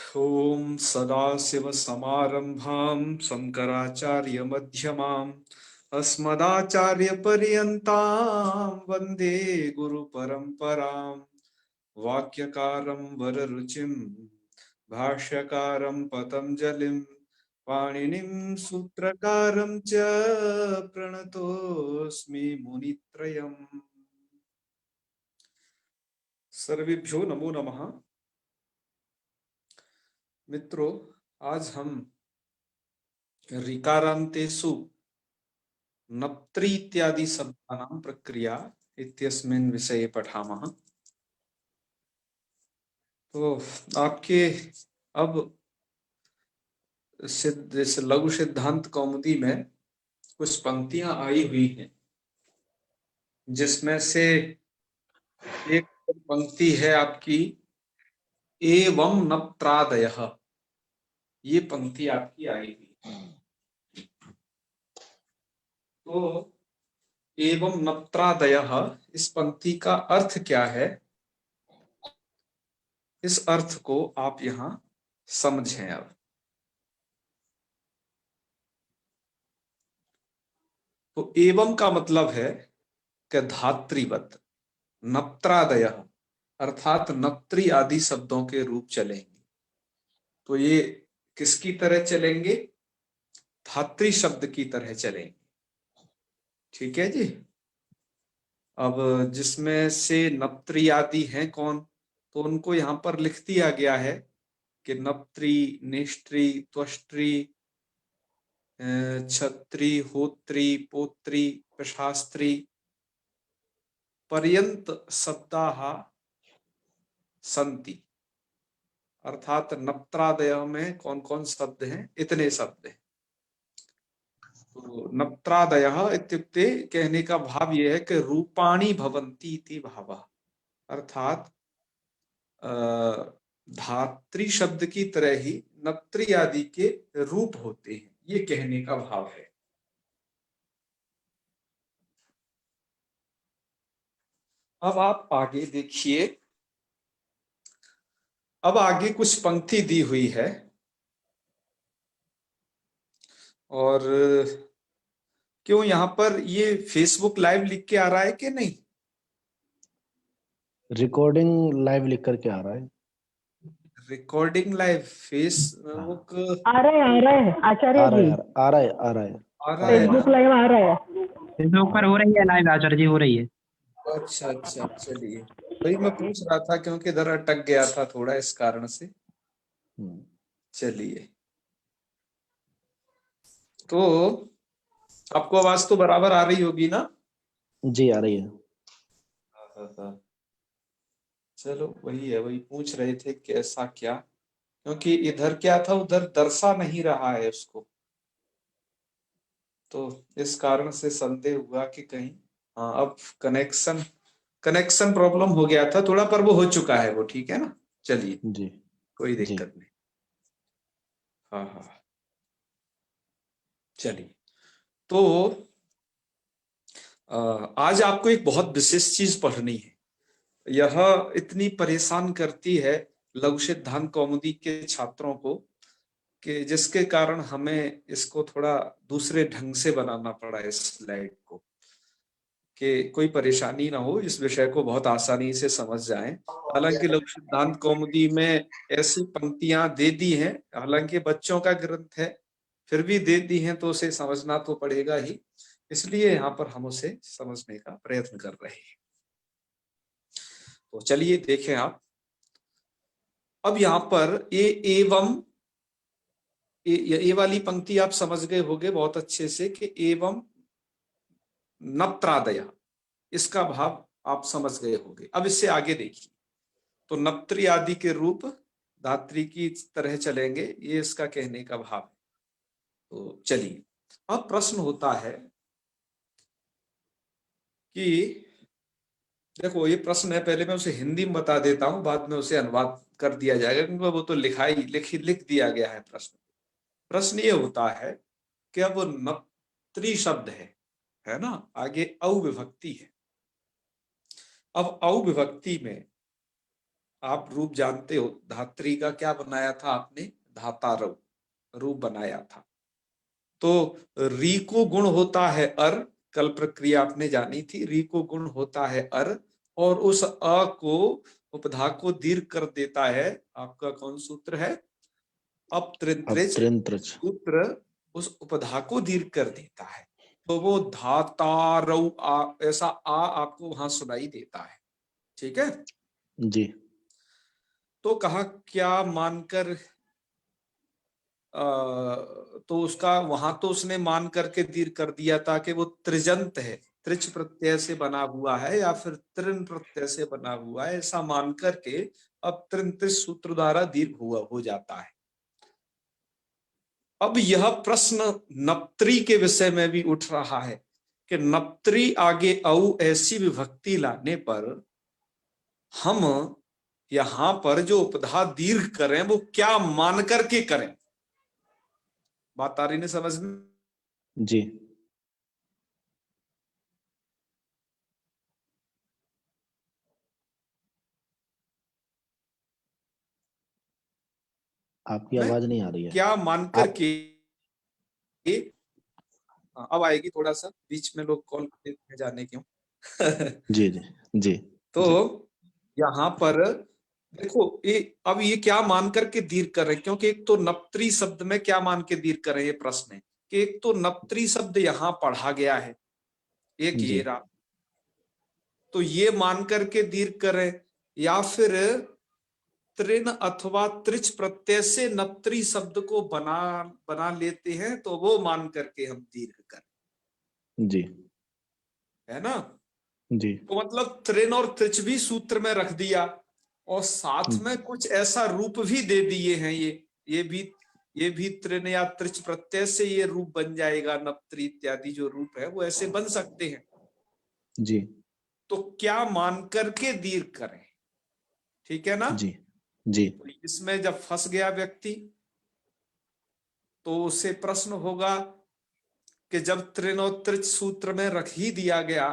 ओम सदाशिवसमारंभां शंकराचार्यमध्यमाम् अस्मदाचार्यपर्यन्तां वन्दे गुरुपरम्पराम्। वाक्यकारं वररुचिं भाष्यकारं पतञ्जलिं पाणिनिं सूत्रकारं च प्रणतोऽस्मि मुनित्रयम्। सर्वेभ्यो नमो नमः। मित्रों, आज हम ऋकारान्तेषु नप्त्री इत्यादि शब्दानां प्रक्रिया इत्यस्मिन् विषये पठामः। तो आपके अब लघु सिद्धांत कौमुदी में कुछ पंक्तियां आई हुई हैं, जिसमें से एक पंक्ति है आपकी एवं नप्त्रादयः। ये पंक्ति आपकी आई हुई। तो एवं नप्त्रादयः, इस पंक्ति का अर्थ क्या है, इस अर्थ को आप यहां समझें। अब तो एवं का मतलब है कि धात्रीवत, नप्त्रादय अर्थात नप्त्री आदि शब्दों के रूप चलेंगे। तो ये किसकी तरह चलेंगे? धात्री शब्द की तरह चलेंगे। ठीक है जी। अब जिसमें से नप्त्री आदि हैं कौन, तो उनको यहां पर लिख दिया गया है कि नप्त्री, निष्त्री, त्वष्ट्री, छत्री, होत्री, पोत्री, प्रशास्त्री पर्यंत शब्दाः संति। अर्थात नप्त्रादय में कौन कौन शब्द हैं? इतने शब्द हैं। तो नप्त्रादयः इत्युक्ते कहने का भाव यह है कि रूपाणि भवन्ति इति भावः, अर्थात धात्री शब्द की तरह ही नप्त्री आदि के रूप होते हैं, ये कहने का भाव है। अब आप आगे देखिए। अब आगे कुछ पंक्ति दी हुई है और क्यों यहाँ पर ये फेसबुक लाइव लिख के आ रहा है कि नहीं? रिकॉर्डिंग लाइव लिख करके आ रहा है। रिकॉर्डिंग लाइव फेसबुक आ रहा है आचार्य जी। आ रहा है फेसबुक लाइव आ रहा है। फेसबुक पर हो रही है लाइव, आचार्य जी हो रही है। अच्छा अच्छा, चलिए। वही मैं पूछ रहा था क्योंकि इधर अटक गया था थोड़ा, इस कारण से। चलिए, तो आपको आवाज तो बराबर आ रही होगी ना? जी आ रही है। चलो, वही है, वही पूछ रहे थे कैसा क्या, क्योंकि इधर क्या था उधर दर्शा नहीं रहा है उसको, तो इस कारण से संदेह हुआ कि कहीं हाँ अब कनेक्शन प्रॉब्लम हो गया था थोड़ा, पर वो हो चुका है, वो ठीक है ना। चलिए जी, कोई दिक्कत नहीं। हाँ हाँ, चलिए। तो आज आपको एक बहुत विशेष चीज पढ़नी है। यह इतनी परेशान करती है लघु सिद्धांत कौमुदी के छात्रों को कि जिसके कारण हमें इसको थोड़ा दूसरे ढंग से बनाना पड़ा इस स्लाइड को, कि कोई परेशानी ना हो, इस विषय को बहुत आसानी से समझ जाएं। हालांकि लघु सिद्धांत कौमुदी में ऐसी पंक्तियां दे दी हैं, हालांकि बच्चों का ग्रंथ है, फिर भी दे दी हैं तो उसे समझना तो पड़ेगा ही, इसलिए यहाँ पर हम उसे समझने का प्रयत्न कर रहे हैं। तो चलिए देखें आप। अब यहाँ पर एवं ये वाली पंक्ति आप समझ गए होंगे बहुत अच्छे से कि एवं नप्त्रादय, इसका भाव आप समझ गए होंगे। अब इससे आगे देखिए, तो नप्त्री आदि के रूप धात्री की तरह चलेंगे, ये इसका कहने का भाव है। तो चलिए, अब प्रश्न होता है कि देखो, ये प्रश्न है, पहले मैं उसे हिंदी में बता देता हूं, बाद में उसे अनुवाद कर दिया जाएगा, क्योंकि वो तो लिख दिया गया है। प्रश्न ये होता है कि अब नप्त्री शब्द है ना, आगे औ विभक्ति है। अब औ विभक्ति में आप रूप जानते हो, धात्री का क्या बनाया था आपने? धातारव रूप बनाया था। तो री को गुण होता है अर, कल प्रक्रिया आपने जानी थी, री को गुण होता है अर, और उस अ को उपधा को दीर्घ कर देता है आपका कौन सूत्र है? अपत्रिंत्रिच अपत्रिंत्रिच सूत्र उस उपधा को दीर्घ कर देता है। तो वो धातारव ऐसा आ आपको वहां सुनाई देता है। ठीक है जी। तो कहा क्या मानकर तो उसका वहां तो उसने मान करके दीर्घ कर दिया था कि वो त्रिजंत है, त्रिच प्रत्यय से बना हुआ है या फिर त्रिन प्रत्यय से बना हुआ है, ऐसा मान करके अब त्रिन त्रिच सूत्र द्वारा दीर्घ हुआ हो जाता है। अब यह प्रश्न नप्त्री के विषय में भी उठ रहा है कि नप्त्री आगे औ ऐसी विभक्ति लाने पर हम यहां पर जो उपधा दीर्घ करें वो क्या मान करके करें? बात आ रही नहीं समझ में? जी। आपकी आवाज नहीं आ रही है। क्या मान करके अब आएगी, थोड़ा सा बीच में लोग कॉल में जाने क्यों? जी जी जी। तो जी। यहाँ पर देखो अब ये क्या मान करके दीर्घ कर रहे हैं, क्योंकि एक तो नप्त्री शब्द में क्या मान के दीर्घ कर रहे हैं, ये प्रश्न है कि एक तो नप्त्री शब्द यहाँ पढ़ा गया है, एक जी। ये रहा, तो ये मान करके दीर्घ करें, या फिर त्रिन अथवा त्रिच प्रत्यय से नप्त्री शब्द को बना लेते हैं तो वो मान करके हम दीर्घ करें। जी। है ना? जी। तो मतलब त्रिन और त्रिच भी सूत्र में रख दिया और साथ में कुछ ऐसा रूप भी दे दिए हैं, ये भी त्रिन या त्रिच प्रत्यय से ये रूप बन जाएगा, नप्त्री इत्यादि जो रूप है वो ऐसे बन सकते हैं। जी। तो क्या मान करके दीर्घ करें? ठीक है ना? जी। जी। तो इसमें जब फंस गया व्यक्ति तो उसे प्रश्न होगा कि जब त्रिन और त्रिच सूत्र में रख ही दिया गया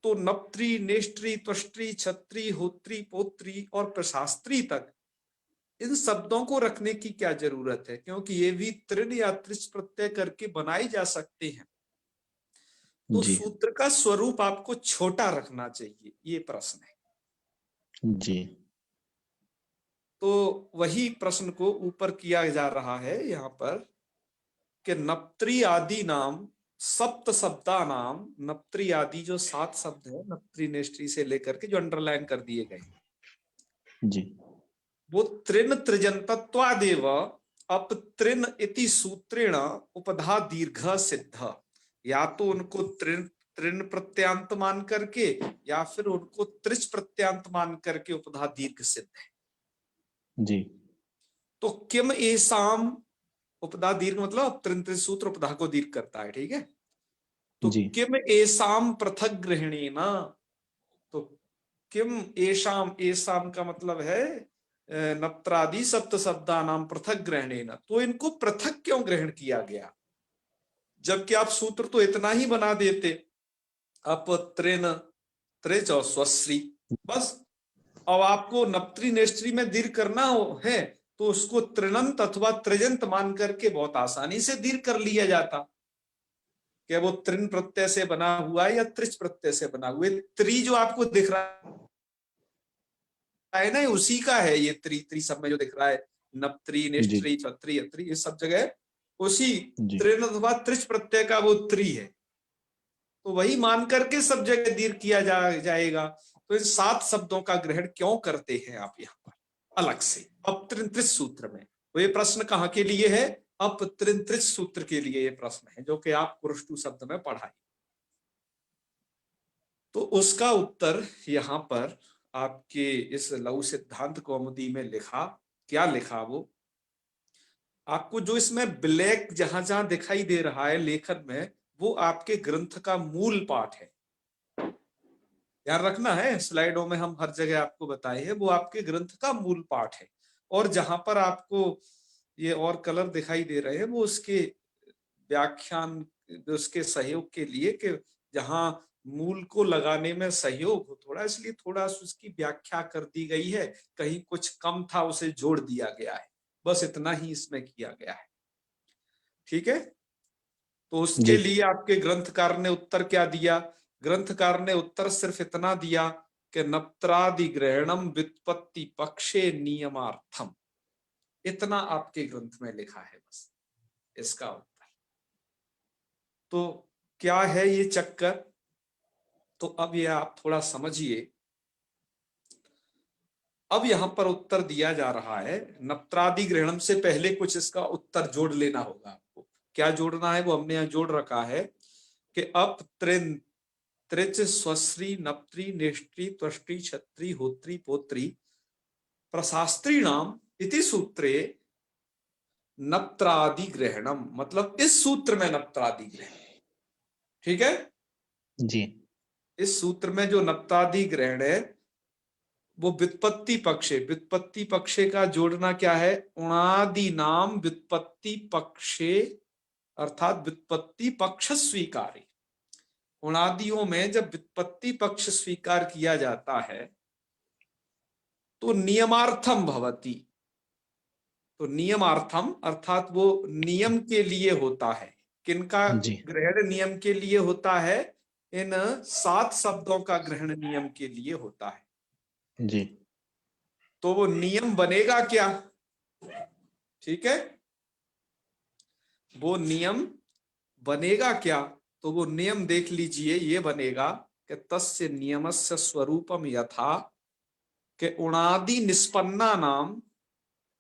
तो नप्त्री, नेष्ट्री, त्वष्ट्री, छत्री, होत्री, पोत्री और प्रशास्त्री तक इन शब्दों को रखने की क्या जरूरत है, क्योंकि ये भी त्रिन या त्रिच प्रत्यय करके बनाए जा सकते हैं। तो जी। सूत्र का स्वरूप आपको छोटा रखना चाहिए, ये प्रश्न है। जी। तो वही प्रश्न को ऊपर किया जा रहा है यहाँ पर कि नप्त्री आदि नाम सप्त शब्दा नाम, नप्त्री आदि जो 7 शब्द है नप्त्री नेष्ट्री से लेकर के जो अंडरलाइन कर दिए गए, जी। वो त्रिन त्रिजंतत्वादेव अप त्रिन इति सूत्रेण उपधा दीर्घ सिद्ध, या तो उनको त्रिन त्रिन प्रत्यांत मान करके या फिर उनको त्रिच प्रत्यांत मान करके उपधा दीर्घ सिद्ध है। जी। तो किम एसाम, उपधा दीर्घ मतलब त्रिन त्रिच सूत्र उपधा को दीर्घ करता है। ठीक है, तो जी। किम एसाम पृथक गृहिणीन, तो किम एशाम, एसाम का मतलब है नप्त्रादि सप्त शब्दा नाम पृथक ग्रहणेन, तो इनको पृथक क्यों ग्रहण किया गया, जबकि आप सूत्र तो इतना ही बना देते, अप त्रिन त्रिच और स्वश्री, बस। अब आपको नप्त्री नेष्ट्री में दीर्घ करना है तो उसको त्रिनंत अथवा त्रिजंत मान करके बहुत आसानी से दीर्घ कर लिया जाता, क्या वो त्रिन प्रत्यय से बना हुआ है या त्रिच प्रत्यय से बना हुआ है। त्रि जो आपको दिख रहा है ना, उसी का है ये त्रि, त्रि सब में जो दिख रहा है, नप्त्री, जी। निष्त्री, छत्री, अत्री, ये सब जगह उसी जी। त्रिन अथवा त्रिच प्रत्यय का वो त्रि है, तो वही मान करके सब जगह दीर्घ किया जाएगा। तो इन 7 शब्दों का ग्रहण क्यों करते हैं आप यहाँ पर अलग से अपत्रिंत्रिच सूत्र में? तो ये प्रश्न कहाँ के लिए है? अपत्रिंत्रिच सूत्र के लिए ये प्रश्न है, जो कि आप पुरुषटु शब्द में पढ़ाए। तो उसका उत्तर यहाँ पर आपके इस लघु सिद्धांत कौमुदी में लिखा, क्या लिखा, वो आपको जो इसमें ब्लैक जहां जहां दिखाई दे रहा है लेखन में, वो आपके ग्रंथ का मूल पाठ है, ध्यान रखना है। स्लाइडों में हम हर जगह आपको बताए हैं, वो आपके ग्रंथ का मूल पाठ है। और जहां पर आपको ये और कलर दिखाई दे रहे हैं वो उसके व्याख्यान, उसके सहयोग के लिए, कि जहां मूल को लगाने में सहयोग हो थोड़ा, इसलिए थोड़ा उसकी व्याख्या कर दी गई है। कहीं कुछ कम था उसे जोड़ दिया गया है, बस इतना ही इसमें किया गया है। ठीक है, तो उसके जी लिए आपके ग्रंथकार ने उत्तर क्या दिया? ग्रंथकार ने उत्तर सिर्फ इतना दिया कि नप्त्रादि ग्रहणम व्युत्पत्ति पक्षे नियमार्थम, इतना आपके ग्रंथ में लिखा है बस इसका उत्तर। तो क्या है ये चक्कर? तो अब ये आप थोड़ा समझिए। अब यहां पर उत्तर दिया जा रहा है, नप्त्रादि ग्रहणम से पहले कुछ इसका उत्तर जोड़ लेना होगा आपको। क्या जोड़ना है वो हमने यहां जोड़ रखा है कि अप त्रिन त्रिच स्वश्री नप्त्री नेष्ट्री त्वष्टी छत्री होत्री पोत्री प्रशास्त्री नाम इति सूत्रे नप्त्रादि ग्रहणम, मतलब इस सूत्र में नप्त्रादि ग्रहण। ठीक है, जी इस सूत्र में जो नप्त्रादि ग्रहण है वो व्युत्पत्ति पक्षे, व्युत्पत्ति पक्षे का जोड़ना क्या है? उणादि नाम व्युत्पत्ति पक्षे, अर्थात व्युत्पत्ति पक्ष स्वीकारी। उणादियों में जब व्युत्पत्ति पक्ष स्वीकार किया जाता है तो नियमार्थम भवति, तो नियमार्थम अर्थात वो नियम के लिए होता है। किनका जी ग्रहण नियम के लिए होता है? इन 7 शब्दों का ग्रहण नियम के लिए होता है। जी तो वो नियम बनेगा क्या? ठीक है, वो नियम बनेगा क्या? तो वो नियम देख लीजिए, ये बनेगा कि तस्य नियमस्य स्वरूपम यथा के उणादि निष्पन्ना नाम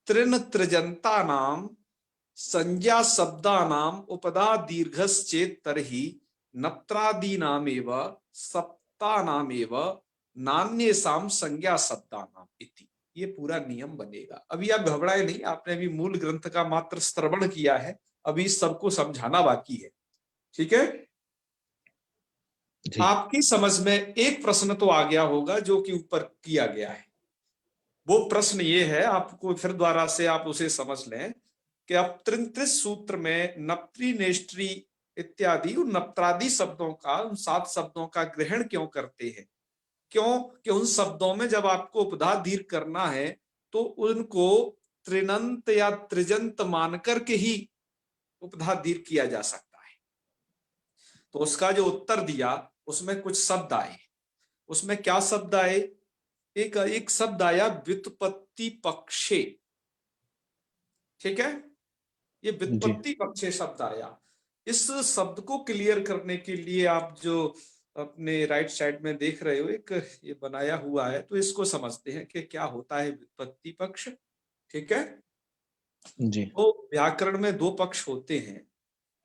त्रिन त्रिजंता नाम संज्ञा शब्दा नाम उपदा दीर्घश्चेत तरहि नप्त्रादि नामेव सप्ता नामेव नान्येषां संज्ञा शब्दा नाम इति, ये पूरा नियम बनेगा। अभी आप घबराए नहीं, आपने अभी मूल ग्रंथ का मात्र श्रवण किया है, अभी सबको समझाना बाकी है। ठीक है, जी आपकी समझ में एक प्रश्न तो आ गया होगा जो कि ऊपर किया गया है। वो प्रश्न ये है, आपको फिर द्वारा से आप उसे समझ लें कि अब त्रिंत्रित सूत्र में नप्त्री नेष्ट्री इत्यादि उन नप्त्रादि शब्दों का, उन 7 शब्दों का ग्रहण क्यों करते हैं? क्यों कि उन शब्दों में जब आपको उपधा दीर्घ करना है तो उनको त्रिनंत या त्रिजंत मान करके ही उपधा दीर्घ किया जा सकता है। तो उसका जो उत्तर दिया उसमें कुछ शब्द आए। उसमें क्या शब्द आए? एक शब्द आया व्युत्पत्ति पक्षे। ठीक है, ये जी व्युत्पत्ति पक्षे शब्द आया। इस शब्द को क्लियर करने के लिए आप जो अपने राइट साइड में देख रहे हो, एक ये बनाया हुआ है, तो इसको समझते हैं कि क्या होता है व्युत्पत्ति पक्ष। ठीक है, जी तो व्याकरण में 2 पक्ष होते हैं,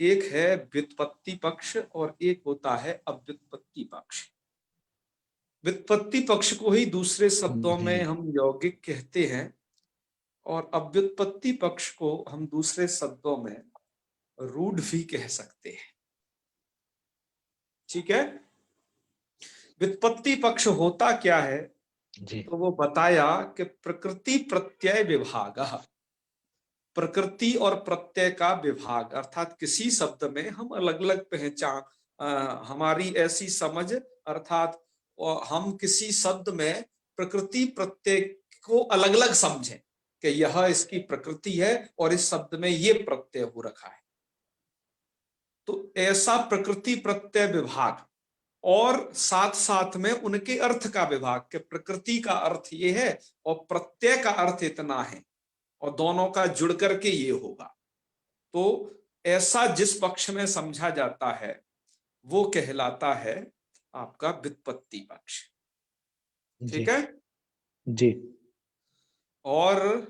एक है व्युत्पत्ति पक्ष और एक होता है अव्युत्पत्ति पक्ष। व्युत्पत्ति पक्ष को ही दूसरे शब्दों जी में हम यौगिक कहते हैं और अव्युत्पत्ति पक्ष को हम दूसरे शब्दों में रूढ़ भी कह सकते हैं। ठीक है, व्युत्पत्ति पक्ष होता क्या है? जी तो वो बताया कि प्रकृति प्रत्यय विभाग, प्रकृति और प्रत्यय का विभाग, अर्थात किसी शब्द में हम अलग अलग पहचान, हमारी ऐसी समझ, अर्थात हम किसी शब्द में प्रकृति प्रत्यय को अलग अलग समझें कि यह इसकी प्रकृति है और इस शब्द में ये प्रत्यय हो रखा है। तो ऐसा प्रकृति प्रत्यय विभाग और साथ साथ में उनके अर्थ का विभाग कि प्रकृति का अर्थ ये है और प्रत्यय का अर्थ इतना है और दोनों का जुड़ करके ये होगा। तो ऐसा जिस पक्ष में समझा जाता है वो कहलाता है आपका व्युत्पत्ति पक्ष। जी ठीक है, जी और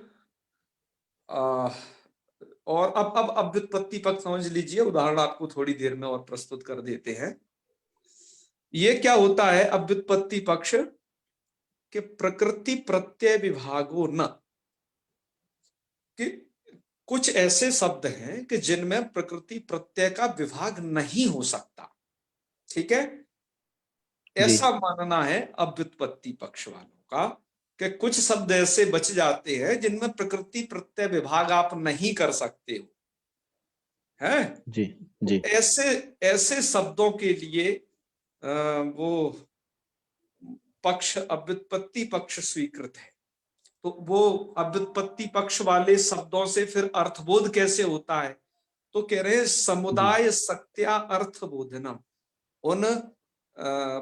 और अब व्युत्पत्ति पक्ष समझ लीजिए, उदाहरण आपको थोड़ी देर में और प्रस्तुत कर देते हैं। ये क्या होता है अव्युत्पत्ति पक्ष? कि प्रकृति प्रत्यय विभागो न, कि कुछ ऐसे शब्द हैं कि जिनमें प्रकृति प्रत्यय का विभाग नहीं हो सकता। ठीक है, ऐसा मानना है अव्युत्पत्ति पक्ष वालों का कि कुछ शब्द ऐसे बच जाते हैं जिनमें प्रकृति प्रत्यय विभाग आप नहीं कर सकते हो, है? जी जी तो ऐसे ऐसे शब्दों के लिए वो पक्ष अव्युत्पत्ति पक्ष स्वीकृत है। तो वो अव्युत्पत्ति पक्ष वाले शब्दों से फिर अर्थबोध कैसे होता है? तो कह रहे हैं समुदाय सत्या अर्थबोधनम। उन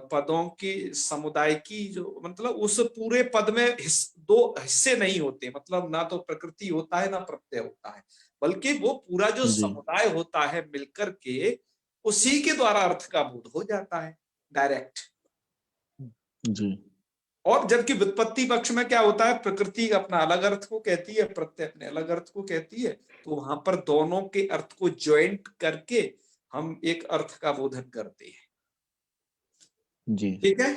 पदों की समुदाय की जो मतलब उस पूरे पद में दो हिस्से नहीं होते, मतलब ना तो प्रकृति होता है ना प्रत्यय होता है, बल्कि वो पूरा जो समुदाय होता है मिलकर के उसी के द्वारा अर्थ का बोध हो जाता है डायरेक्ट जी। और जबकि व्युत्पत्ति पक्ष में क्या होता है, प्रकृति अपना अलग अर्थ को कहती है, प्रत्यय अपने अलग अर्थ को कहती है, तो वहां पर दोनों के अर्थ को ज्वाइंट करके हम एक अर्थ का बोधन करते हैं। जी ठीक है,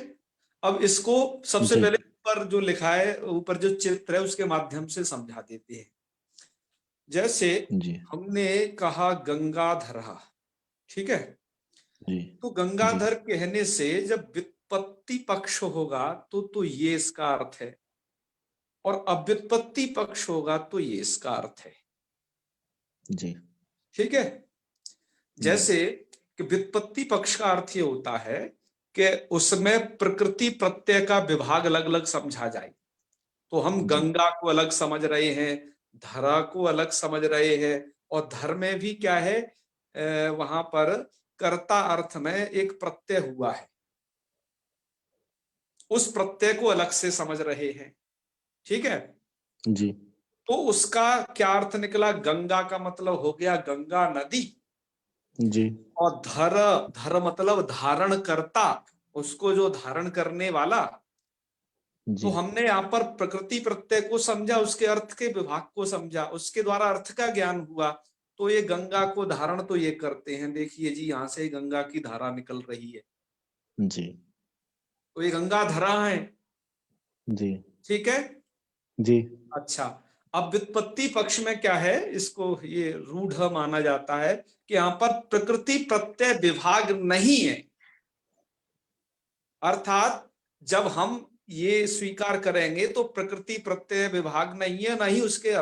अब इसको सबसे पहले ऊपर जो लिखा है, ऊपर जो चित्र है उसके माध्यम से समझा देते हैं। जैसे हमने कहा गंगाधर, ठीक है, तो गंगाधर कहने से जब व्युत्पत्ति पक्ष होगा तो ये इसका अर्थ है, और अव्युत्पत्ति पक्ष होगा तो ये इसका अर्थ है। जी ठीक है, जैसे कि व्युत्पत्ति पक्ष का अर्थ ये होता है कि उसमें प्रकृति प्रत्यय का विभाग अलग अलग समझा जाए। तो हम गंगा को अलग समझ रहे हैं, धरा को अलग समझ रहे हैं, और धर में भी क्या है, वहां पर कर्ता अर्थ में एक प्रत्यय हुआ है, उस प्रत्यय को अलग से समझ रहे हैं। ठीक है जी। तो उसका क्या अर्थ निकला, गंगा का मतलब हो गया गंगा नदी जी। और धर, धर मतलब धारण करता, उसको जो धारण करने वाला। तो हमने यहाँ पर प्रकृति प्रत्यय को समझा, उसके अर्थ के विभाग को समझा, उसके द्वारा अर्थ का ज्ञान हुआ। तो ये गंगा को धारण तो ये करते हैं, देखिए जी यहाँ से गंगा की धारा निकल रही है जी। तो ये गंगा धरा है। जी ठीक है जी। अच्छा, अब व्युत्पत्ति पक्ष में क्या है, इसको ये रूढ़ माना जाता है कि यहाँ पर प्रकृति प्रत्यय विभाग नहीं है। अर्थात जब हम ये स्वीकार करेंगे तो प्रकृति प्रत्यय विभाग नहीं है, ना ही उसके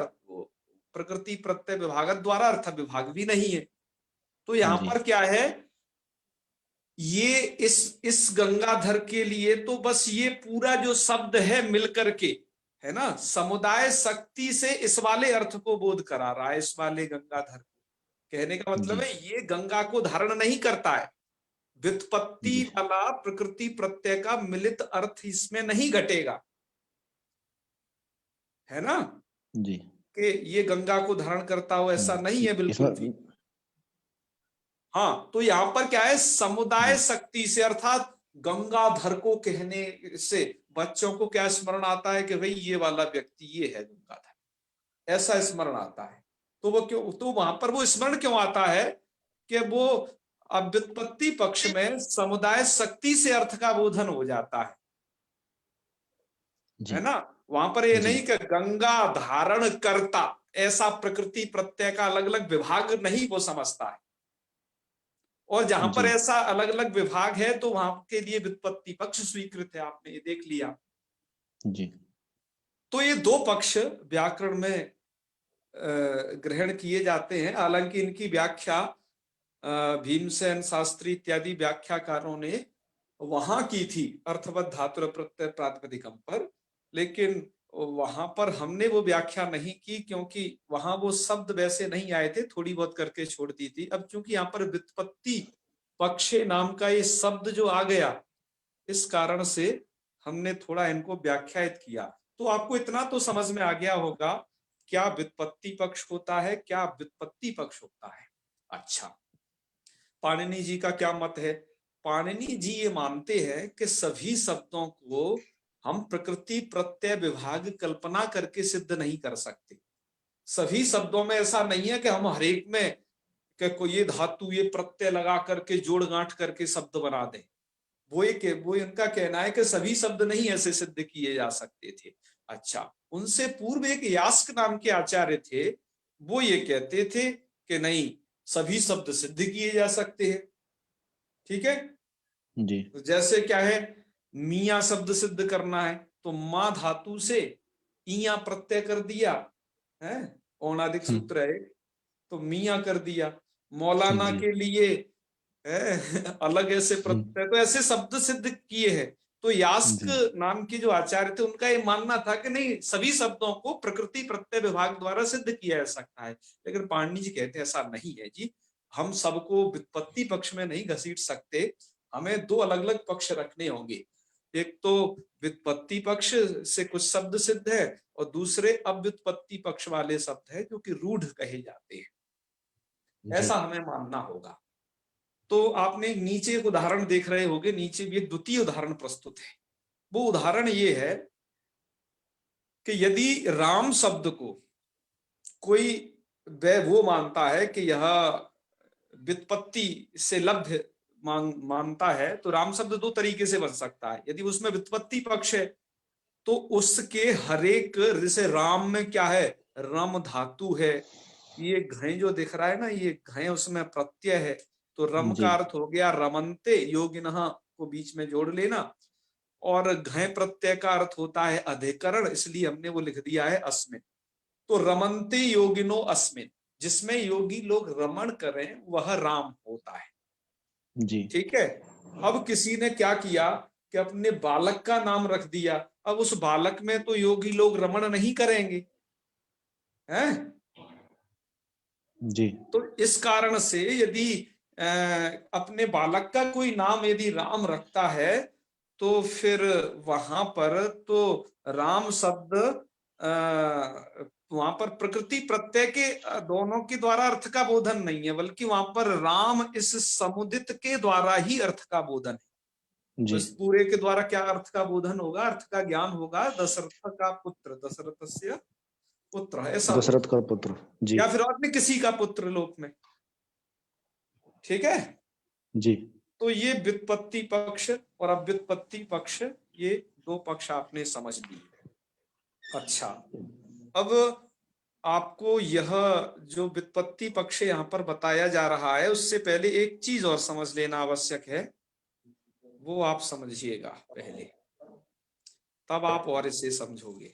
प्रकृति प्रत्यय विभाग द्वारा अर्थ विभाग भी नहीं है। तो यहां पर क्या है, ये इस गंगाधर के लिए तो बस ये पूरा जो शब्द है मिलकर के है ना, समुदाय शक्ति से इस वाले अर्थ को बोध करा रहा है। इस वाले गंगाधर कहने का मतलब है ये गंगा को धारण नहीं करता है, व्युत्पत्ति वाला प्रकृति प्रत्यय का मिलित अर्थ इसमें नहीं घटेगा, है ना जी, कि ये गंगा को धारण करता हो, ऐसा नहीं है बिल्कुल भी। हाँ, तो यहां पर क्या है, समुदाय शक्ति से, अर्थात गंगाधर को कहने से बच्चों को क्या स्मरण आता है कि भाई ये वाला व्यक्ति ये है गंगाधर, ऐसा स्मरण आता है। तो वो क्यों, तो वहां पर वो स्मरण क्यों आता है कि वो अब व्युत्पत्ति पक्ष में समुदाय शक्ति से अर्थ का बोधन हो जाता है ना। वहां पर ये नहीं कि गंगा धारण करता, ऐसा प्रकृति प्रत्यय का अलग अलग विभाग नहीं वो समझता है। और जहां पर ऐसा अलग अलग विभाग है तो वहां के लिए व्युत्पत्ति पक्ष स्वीकृत है, आपने ये देख लिया जी। तो ये दो पक्ष व्याकरण में ग्रहण किए जाते हैं। हालांकि इनकी व्याख्या भीमसेन शास्त्री इत्यादि व्याख्याकारों ने वहां की थी अर्थवत धातु प्रत्यय प्रातिपदिकम पर, लेकिन वहां पर हमने वो व्याख्या नहीं की क्योंकि वहां वो शब्द वैसे नहीं आए थे, थोड़ी बहुत करके छोड़ दी थी। अब चूंकि यहाँ पर व्युत्पत्ति पक्षे नाम का ये शब्द जो आ गया, इस कारण से हमने थोड़ा इनको व्याख्यायित किया। तो आपको इतना तो समझ में आ गया होगा क्या व्युत्पत्ति पक्ष होता है, क्या व्युत्पत्ति पक्ष होता है। अच्छा, पाणिनि जी का क्या मत है। पाणिनि जी ये मानते हैं कि सभी शब्दों को हम प्रकृति प्रत्यय विभाग कल्पना करके सिद्ध नहीं कर सकते। सभी शब्दों में ऐसा नहीं है कि हम हरेक में कि कोई ये धातु ये प्रत्यय लगा करके जोड़ गांठ करके शब्द बना दें। वो इनका कहना है कि सभी शब्द नहीं ऐसे सिद्ध किए जा सकते थे। अच्छा, उनसे पूर्व एक यास्क नाम के आचार्य थे, वो ये कहते थे कि नहीं, सभी शब्द सिद्ध किए जा सकते हैं। ठीक है जी। तो जैसे क्या है, मियां शब्द सिद्ध करना है तो मां धातु से इया प्रत्यय कर दिया है, औणादिक सूत्र है तो मियां कर दिया। मौलाना के लिए अलग ऐसे प्रत्यय, तो ऐसे शब्द सिद्ध किए हैं। तो यास्क नाम के जो आचार्य थे उनका ये मानना था कि नहीं, सभी शब्दों को प्रकृति प्रत्यय विभाग द्वारा सिद्ध किया जा सकता है। लेकिन पाणिनि जी कहते हैं ऐसा नहीं है जी, हम सबको व्युत्पत्ति पक्ष में नहीं घसीट सकते, हमें दो अलग अलग पक्ष रखने होंगे। एक तो व्युत्पत्ति पक्ष से कुछ शब्द सिद्ध है और दूसरे अव्युत्पत्ति पक्ष वाले शब्द है जो कि रूढ़ कहे जाते हैं, ऐसा हमें मानना होगा। तो आपने नीचे एक उदाहरण देख रहे होंगे, नीचे भी एक द्वितीय उदाहरण प्रस्तुत है। वो उदाहरण ये है कि यदि राम शब्द को कोई वो मानता है कि यह व्युत्पत्ति से लब्ध मानता है, तो राम शब्द दो तरीके से बन सकता है। यदि उसमें व्युत्पत्ति पक्ष है तो उसके हरेक, जैसे राम में क्या है, रम धातु है, ये घय जो दिख रहा है ना, ये घय उसमें प्रत्यय है, तो रम का अर्थ हो गया रमन्ते, योगिनः को बीच में जोड़ लेना, और घय प्रत्यय का अर्थ होता है अधिकरण, इसलिए हमने वो लिख दिया है अस्मिन। तो रमन्ते योगिनो अस्मिन, जिसमें योगी लोग रमण करें वह राम होता है जी। ठीक है। अब किसी ने क्या किया कि अपने बालक का नाम रख दिया, अब उस बालक में तो योगी लोग रमण नहीं करेंगे, हैं जी। तो इस कारण से यदि अपने बालक का कोई नाम यदि राम रखता है तो फिर वहां पर तो राम शब्द वहां पर प्रकृति प्रत्यय के दोनों के द्वारा अर्थ का बोधन नहीं है, बल्कि वहां पर राम इस समुदित के द्वारा ही अर्थ का बोधन है। तो इस पूरे के द्वारा क्या अर्थ का बोधन होगा, अर्थ का ज्ञान होगा, दशरथ का पुत्र, दशरथस्य पुत्र है, ऐसा दशरथ का पुत्र जी, या फिर अपने किसी का पुत्र लोक में, ठीक है जी। तो ये व्युत्पत्ति पक्ष और अव्युत्पत्ति पक्ष, ये दो पक्ष आपने समझ लिए। अच्छा, अब आपको यह जो व्युत्पत्ति पक्ष यहाँ पर बताया जा रहा है, उससे पहले एक चीज और समझ लेना आवश्यक है, वो आप समझिएगा पहले, तब आप और इसे समझोगे।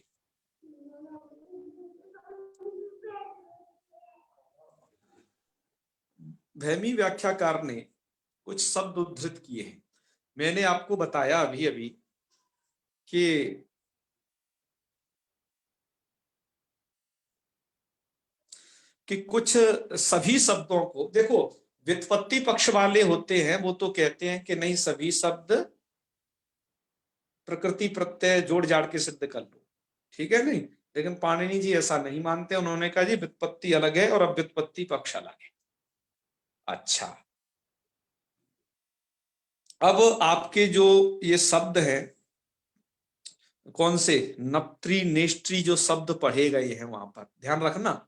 भैमी व्याख्याकार ने कुछ शब्द उद्धृत किए हैं। मैंने आपको बताया अभी अभी कि कुछ सभी शब्दों को देखो, व्युत्पत्ति पक्ष वाले होते हैं वो तो कहते हैं कि नहीं, सभी शब्द प्रकृति प्रत्यय जोड़ जाड़ के सिद्ध कर लो, ठीक है नहीं। लेकिन पाणिनि जी ऐसा नहीं मानते, उन्होंने कहा जी व्युत्पत्ति अलग है और अव्युत्पत्ति पक्ष अलग है। अच्छा, अब आपके जो ये शब्द है, कौन से नप्त्री नेष्ट्री जो शब्द पढ़े गए हैं, वहां पर ध्यान रखना,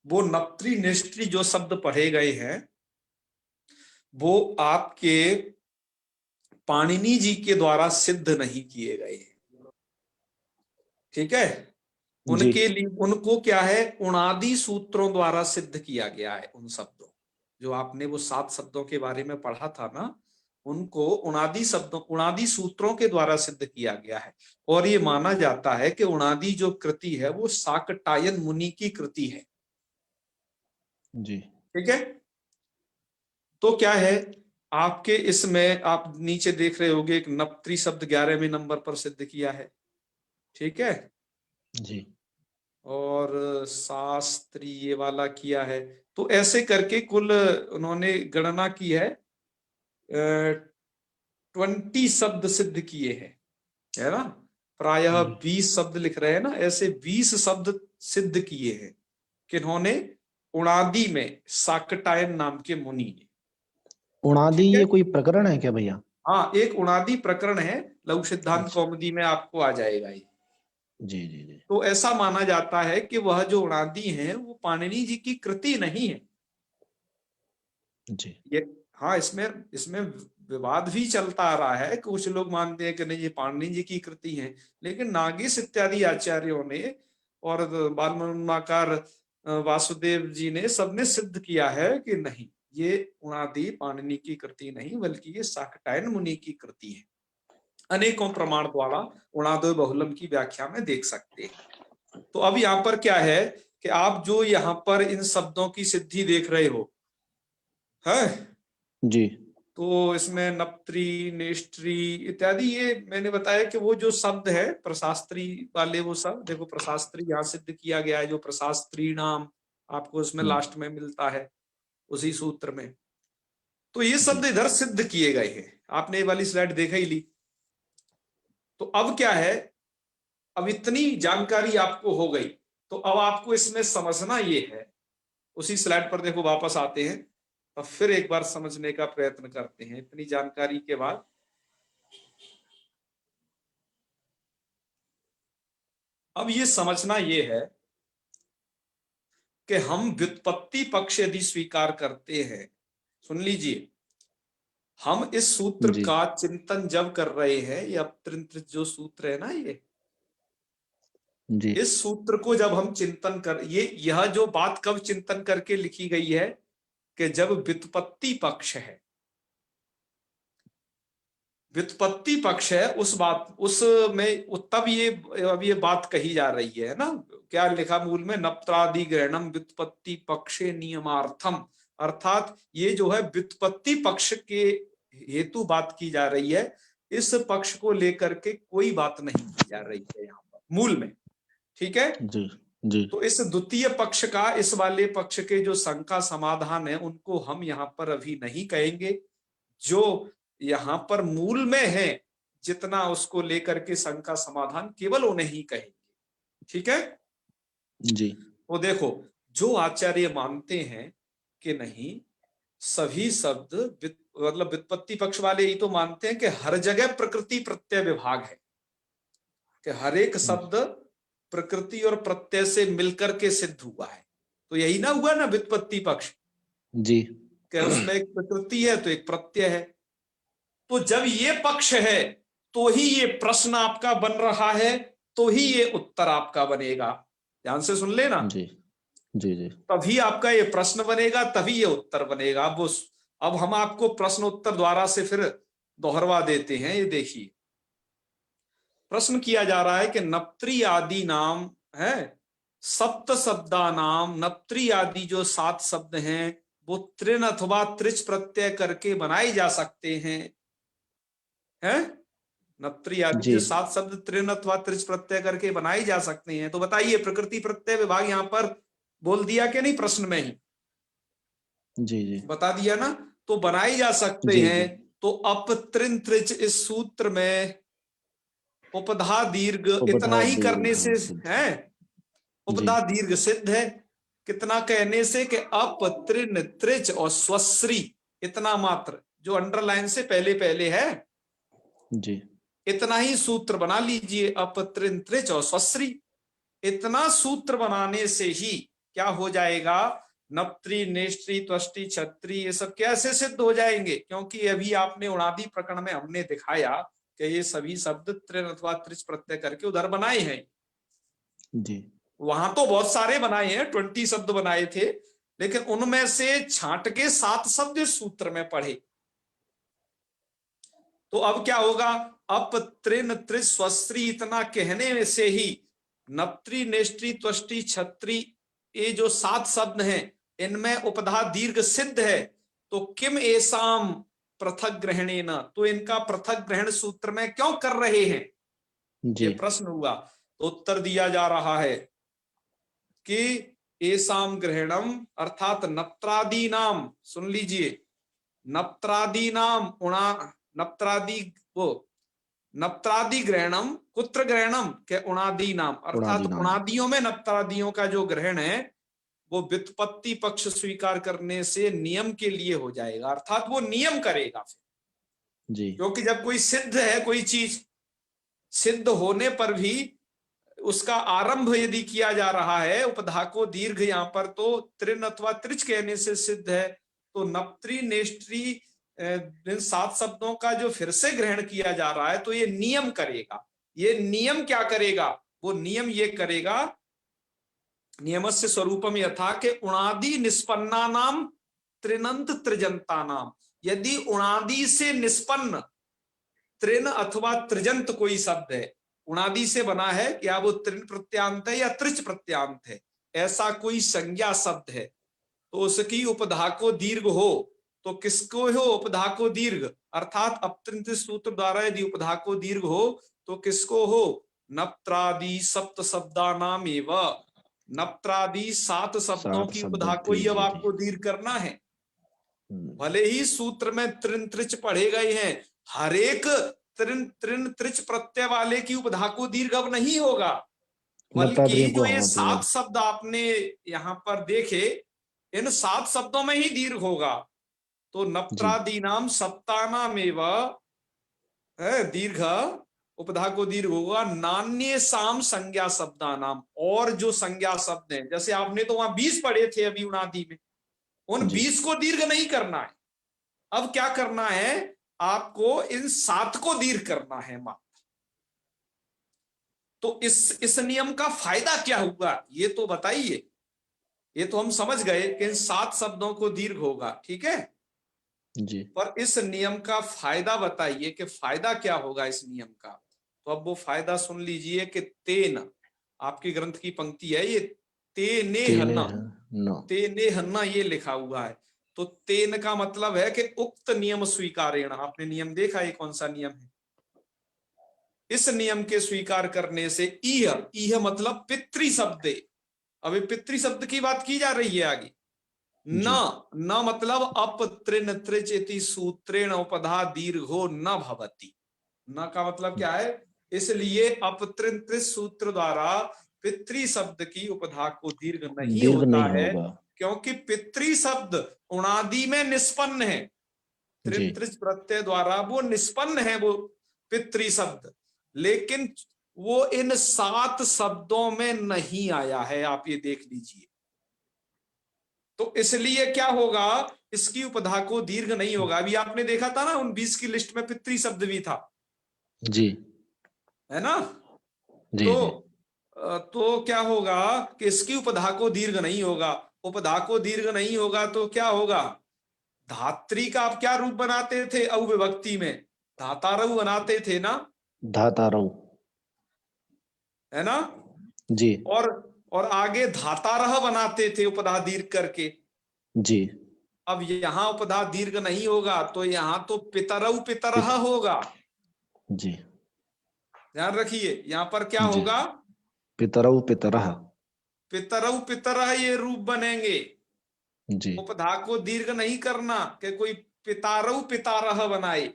वो नप्त्री नेष्ट्री जो शब्द पढ़े गए हैं वो आपके पाणिनि जी के द्वारा सिद्ध नहीं किए गए हैं, ठीक है। उनके लिए, उनको क्या है, उणादि सूत्रों द्वारा सिद्ध किया गया है। उन शब्दों, जो आपने वो 7 शब्दों के बारे में पढ़ा था ना, उनको उणादि शब्दों, उणादि सूत्रों के द्वारा सिद्ध किया गया है। और ये माना जाता है कि उणादि जो कृति है वो शाकटायन मुनि की कृति है जी, ठीक है। तो क्या है आपके इसमें, आप नीचे देख रहे होंगे एक नप्त्री शब्द 11वें नंबर पर सिद्ध किया है, ठीक है जी, और शास्त्री ये वाला किया है। तो ऐसे करके कुल उन्होंने गणना की है, 20 शब्द सिद्ध किए हैं, है ना। प्रायः 20 शब्द लिख रहे हैं ना, ऐसे 20 शब्द सिद्ध किए हैं किन्होंने, उणादि में शाकटायन नाम के मुनि ने। उणादि ये कोई प्रकरण है क्या भैया? हाँ, एक उणादि प्रकरण है, लघु सिद्धांत कौमुदी में आपको आ जाएगा ये जी जी जी। तो ऐसा माना जाता है कि वह जो उणादि है वो पाणिनि जी की कृति नहीं है जी। ये हाँ, इसमें विवाद भी चलता आ रहा है, कुछ लोग मानते हैं कि नहीं ये पाणिनि जी की कृति है, लेकिन नागेश इत्यादि आचार्यों ने और बालमन्माकार वासुदेव जी ने सबने सिद्ध किया है कि नहीं, ये उणादि पाणिनि की कृति नहीं, बल्कि ये शाकटायन मुनि की कृति है। अनेकों प्रमाण द्वारा उणादो बहुलम की व्याख्या में देख सकते हैं। तो अब यहाँ पर क्या है कि आप जो यहाँ पर इन शब्दों की सिद्धि देख रहे हो है, जी तो इसमें नप्त्री, नेष्ट्री इत्यादि, ये मैंने बताया कि वो जो शब्द है प्रशास्त्री वाले, वो सब देखो प्रशास्त्री यहाँ सिद्ध किया गया है, जो प्रशास्त्री नाम आपको उसमें लास्ट में मिलता है उसी सूत्र में। तो ये शब्द इधर सिद्ध किए गए हैं, आपने ये वाली स्लाइड देखा ही ली। तो अब क्या है, अब इतनी जानकारी आपको हो गई, तो अब आपको इसमें समझना ये है, उसी स्लाइड पर देखो वापस आते हैं, अब फिर एक बार समझने का प्रयत्न करते हैं इतनी जानकारी के बाद। अब ये समझना ये है कि हम व्युत्पत्ति पक्ष यदि स्वीकार करते हैं, सुन लीजिए, हम इस सूत्र जी का चिंतन जब कर रहे हैं, ये अपत्रित जो सूत्र है ना, ये जी इस सूत्र को जब हम चिंतन कर, यह जो बात कब चिंतन करके लिखी गई है कि जब व्युत्पत्ति पक्ष है, व्युत्पत्ति पक्ष है, उस बात उसमें तब ये अब ये बात कही जा रही है ना, क्या लिखा मूल में, नप्त्रादि ग्रहणम व्युत्पत्ति पक्षे नियमार्थम, अर्थात ये जो है व्युत्पत्ति पक्ष के हेतु बात की जा रही है, इस पक्ष को लेकर के कोई बात नहीं की जा रही है यहाँ पर मूल में, ठीक है। जी जी तो इस द्वितीय पक्ष का, इस वाले पक्ष के जो शंका समाधान है, उनको हम यहाँ पर अभी नहीं कहेंगे, जो यहाँ पर मूल में है जितना उसको लेकर के शंका समाधान केवल उन्हें ही कहेंगे, ठीक है जी तो देखो, जो आचार्य मानते हैं कि नहीं सभी शब्द मतलब व्युत्पत्ति पक्ष वाले ही तो मानते हैं कि हर जगह प्रकृति प्रत्यय विभाग है, कि हर एक शब्द प्रकृति और प्रत्यय से मिलकर के सिद्ध हुआ है, तो यही ना हुआ ना व्युत्पत्ति पक्ष, जी कि उसमें एक प्रकृति है तो एक प्रत्यय है। तो जब ये पक्ष है तो ही ये प्रश्न आपका बन रहा है, तो ही ये उत्तर आपका बनेगा, ध्यान से सुन लेना, जी जी जी तभी आपका ये प्रश्न बनेगा, तभी ये उत्तर बनेगा। अब हम आपको प्रश्न उत्तर द्वारा से फिर दोहरवा देते हैं, ये देखिए प्रश्न किया जा रहा है कि नप्त्री आदि नाम है, सप्त शब्दा नाम, नप्त्री आदि जो 7 शब्द हैं वो त्रिन अथवा त्रिच प्रत्यय करके बनाए जा सकते हैं, नप्त्री आदि जी जो 7 शब्द त्रिन अथवा त्रिच प्रत्यय करके बनाए जा सकते हैं, तो बताइए प्रकृति प्रत्यय विभाग यहाँ पर बोल दिया कि नहीं प्रश्न में ही जी जी बता दिया ना, तो बनाए जा सकते जी हैं। जी तो अप त्रिन त्रिच इस सूत्र में उपधा दीर्घ इतना उपधा ही करने से सिद्ध है, उपधा दीर्घ सिद्ध है, कितना कहने से कि अप त्रिन त्रिच और स्वश्री, इतना मात्र जो अंडरलाइन से पहले पहले है, जी इतना ही सूत्र बना लीजिए, अप त्रिन त्रिच और स्वश्री, इतना सूत्र बनाने से ही क्या हो जाएगा, नप्त्री, नेष्ट्री, त्वष्टि, छत्री, ये सब कैसे सिद्ध हो जाएंगे, क्योंकि अभी आपने उणादि प्रकरण में हमने दिखाया कि ये सभी शब्द त्रिन अथवा त्रिच प्रत्यय करके उधर बनाए हैं, जी वहां तो बहुत सारे बनाए हैं, 20 शब्द बनाए थे, लेकिन उनमें से छांट के 7 शब्द इस सूत्र में पढ़े। तो अब क्या होगा, अप त्रिन त्रिच स्वश्री इतना कहने से ही नप्त्री, नेष्ट्री, त्वष्टि, छत्री, ये जो 7 शब्द हैं इनमें उपधा दीर्घ सिद्ध है, तो किम एसाम पृथक ग्रहणेन, तो इनका पृथक ग्रहण सूत्र में क्यों कर रहे हैं, ये प्रश्न हुआ। तो उत्तर दिया जा रहा है कि एसाम ग्रहणम अर्थात नप्त्रादि नाम, सुन लीजिए, नप्त्रादि नाम नप्त्रादि वो नप्त्रादि ग्रहणम, कुत्र ग्रहणम के उणादि नाम, अर्थात उणादियों में नप्त्रादियों का जो ग्रहण है वो व्युत्पत्ति पक्ष स्वीकार करने से नियम के लिए हो जाएगा, अर्थात वो नियम करेगा फिर जी क्योंकि जब कोई सिद्ध है, कोई चीज सिद्ध होने पर भी उसका आरंभ यदि किया जा रहा है उपधा को दीर्घ यहाँ पर, तो त्रिन अथवा त्रिच कहने से सिद्ध है, तो नप्त्री, नेष्ट्री, इन 7 शब्दों का जो फिर से ग्रहण किया जा रहा है तो ये नियम करेगा। ये नियम क्या करेगा, वो नियम ये करेगा, नियमस्य स्वरूपम यथा के उणादि निष्पन्ना नाम त्रिनंत त्रिजंता नाम, यदि उणादि से निष्पन्न त्रिन अथवा त्रिजंत कोई शब्द है, उणादि से बना है, क्या वो त्रिन प्रत्यांत है या त्रिच प्रत्यांत है, ऐसा कोई संज्ञा शब्द है, तो उसकी उपधा को दीर्घ हो तो किसको हो? उपधा को दीर्घ, अर्थात अपतृंत सूत्र द्वारा यदि उपधा को दीर्घ हो तो किसको हो? नप्त्रादि सप्त शब्दानाम एवं, नप्त्रादि 7 शब्दों 7 की शब्द उपधा को ही अब जी आपको दीर्घ करना है। हम्म, भले ही सूत्र में तृण त्रिच पढ़े गए हैं, हर एक तृण तृण त्रिच प्रत्यय वाले की उपधा को दीर्घ अब नहीं होगा, बल्कि नप्तात्रियों को जो ये हाँ 7 शब्द आपने यहाँ पर देखे, इन 7 शब्दों में ही दीर्घ होगा। तो जी नप्त्रादीनाम सप्तानाम एवं दीर्घ, उपधा को दीर्घ होगा नान्य साम संज्ञा शब्दानाम, और जो संज्ञा शब्द हैं, जैसे आपने तो वहां 20 पढ़े थे अभी उनादि में, उन जी 20 को दीर्घ नहीं करना है। अब क्या करना है? आपको इन 7 को दीर्घ करना है मात्र। तो इस नियम का फायदा क्या हुआ ये तो बताइए। ये तो हम समझ गए कि इन 7 शब्दों को दीर्घ होगा, ठीक है, जी पर इस नियम का फायदा बताइए कि फायदा क्या होगा इस नियम का। तो अब वो फायदा सुन लीजिए कि तेन, आपकी ग्रंथ की पंक्ति है ये, तेने तेने हन्ना, न तेने हन्ना ये लिखा हुआ है। तो तेन का मतलब है कि उक्त नियम स्वीकारेण, आपने नियम देखा ये कौन सा नियम है? इस नियम के स्वीकार करने से इह मतलब पितृ शब्द, अभी पितृ शब्द की बात की जा रही है आगे। न जी न मतलब अपतृण त्रिच इति सूत्रेण उपधा दीर्घो न भवति। न का मतलब क्या है? इसलिए अपतृण त्रिच सूत्र द्वारा पितृ शब्द की उपधा को दीर्घ नहीं दीर्घ होता नहीं है, होगा क्योंकि पितृ शब्द उणादि में निष्पन्न है, जी तृण त्रिच प्रत्यय द्वारा वो निष्पन्न है वो पितृ शब्द, लेकिन वो इन 7 शब्दों में नहीं आया है, आप ये देख लीजिए। तो इसलिए क्या होगा? इसकी उपधा को दीर्घ नहीं होगा। अभी आपने देखा था ना उन 20 की लिस्ट में पितृ शब्द भी था, जी है ना? जी तो जी तो क्या होगा कि इसकी उपधा को दीर्घ नहीं होगा। उपधा को दीर्घ नहीं होगा तो क्या होगा? धात्री का आप क्या रूप बनाते थे अविभक्ति में? धातारऊ बनाते थे ना, धातारऊ है ना? जी और आगे धातारह बनाते थे उपधा दीर्घ करके। जी अब यहाँ उपधा दीर्घ नहीं होगा तो यहाँ तो पितरऊ पितरह होगा। जी ध्यान रखिए यहाँ पर क्या जी होगा? पितरऊ पितरह पितरऊ पितरह ये रूप बनेंगे। जी उपधा को दीर्घ नहीं करना कि कोई पितारऊ पितारह बनाए।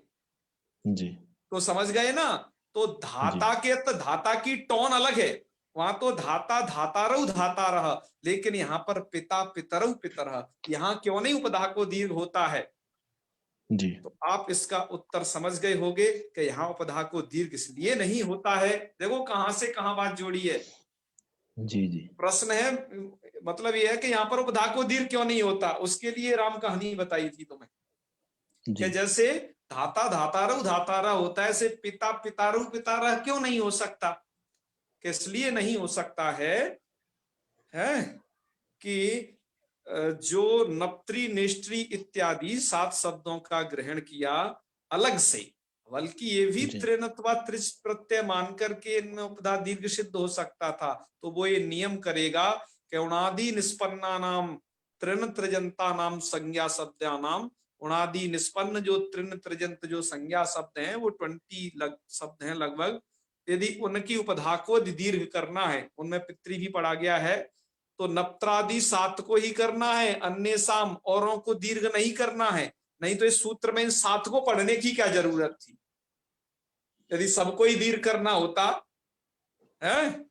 जी तो समझ गए ना? तो जी धाता के तो धाता की टोन अलग है, वहां तो धाता धातारऊ धातारह, लेकिन यहाँ पर पिता पितरऊ पितरह, यहाँ क्यों नहीं उपधा को दीर्घ होता है? जी तो आप इसका उत्तर समझ गए होंगे कि यहाँ उपधा को दीर्घ इसलिए नहीं होता है। देखो कहां से कहां बात जोड़ी है। जी जी प्रश्न है, मतलब ये है कि यहाँ पर उपधा को दीर्घ क्यों नहीं होता, उसके लिए राम कहानी बताई थी तुम्हें कि जी जैसे धाता धातारऊ धातारा होता है, ऐसे पिता पितारऊ पितारह क्यों नहीं हो सकता? किस लिए नहीं हो सकता है कि जो नप्त्री निष्ट्री इत्यादि 7 शब्दों का ग्रहण किया अलग से, बल्कि ये भी जी त्रिनत्वा त्रिच प्रत्यय मान करके इनमें उपधा दीर्घ सिद्ध हो सकता था। तो वो ये नियम करेगा कि उणादि निष्पन्ना नाम तृण त्रिजंता नाम संज्ञा शब्दा नाम, उणादि निष्पन्न जो तृण त्रिजंत जो संज्ञा शब्द हैं वो 20 शब्द हैं लगभग, यदि उनकी उपधा को दीर्घ करना है, उनमें पितृ भी पढ़ा गया है, तो नप्त्रादि 7 को ही करना है, अन्य साम औरों को दीर्घ नहीं करना है। नहीं तो इस सूत्र में इन 7 को पढ़ने की क्या जरूरत थी, यदि सबको ही दीर्घ करना होता है।